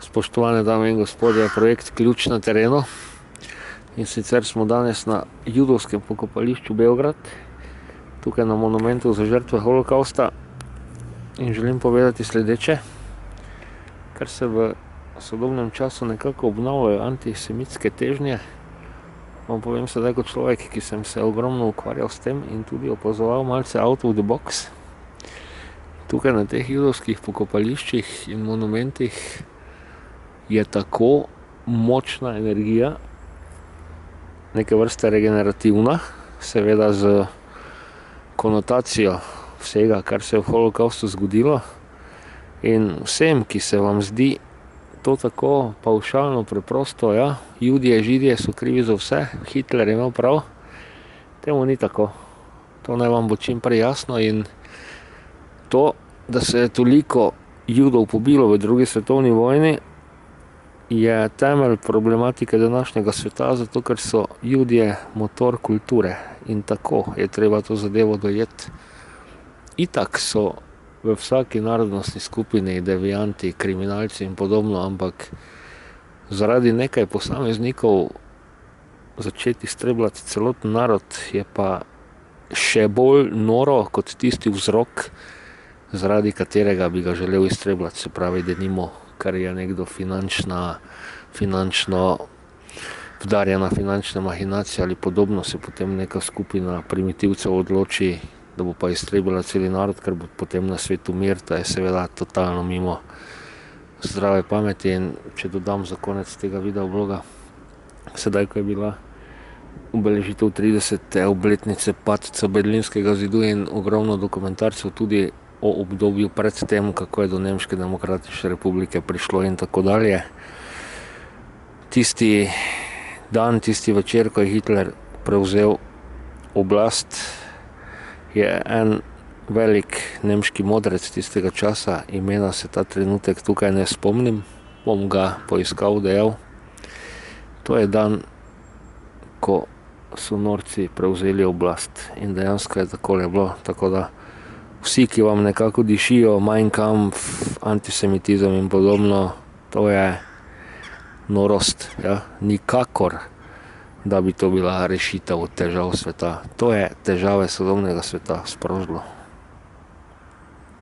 Spoštovane dame in gospodje, projekt Ključ na terenu. In sicer smo danes na judovskem pokopališču Beograd, tukaj na monumentu za žrtve holokausta. In želim povedati sledeče, ker se v sodobnem času nekako obnavljajo antisemitske težnje. Vam povem sedaj kot človek, ki sem se ogromno ukvarjal s tem in tudi opazoval malce out of the box. Tukaj na teh judovskih pokopališčih in monumentih je tako močna energija, neke vrste regenerativna, seveda z konotacijo vsega, kar se je v holokaustu zgodilo. In vsem, ki se vam zdi to tako pavšalno preprosto, ja, Judje, Židje so krivi za vse, Hitler je imel prav, temu ni tako. To naj vam bo čim prej jasno. In to, da se je toliko Judov pobilo v drugi svetovni vojni, je temelj problematike današnjega sveta, zato ker so Judje motor kulture in tako je treba to zadevo dojeti. Itak so v vsaki narodnostni skupini devianti, kriminalci in podobno, ampak zaradi nekaj posameznikov začeti iztrebljati celoten narod je pa še bolj noro kot tisti vzrok, zaradi katerega bi ga želel iztrebljati, se pravi, denimo, kar je nekdo finančno vdarjena finančna mahinacija ali podobno, se potem neka skupina primitivcev odloči, da bo pa iztrebila celi narod, ker bo potem na svetu mir. To je seveda totalno mimo zdrave pameti. In če dodam za konec tega videobloga, sedaj, ko je bila obeležitev 30. obletnice padca Berlinskega zidu in ogromno dokumentarcev tudi o obdobju pred tem, kako je do Nemške demokratične republike prišlo in tako dalje. Tisti dan, tisti večer, ko je Hitler prevzel oblast, je en velik nemški modrec tistega časa, imena se ta trenutek tukaj ne spomnim, bom ga poiskal, dejal. To je dan, ko so norci prevzeli oblast in dejansko je takole bilo, tako da vsi, ki vam nekako dišijo Mein Kampf, antisemitizem in podobno, to je norost, ja, nikakor, da bi to bila rešitev od težav sveta. To je težave sodobnega sveta sprožilo.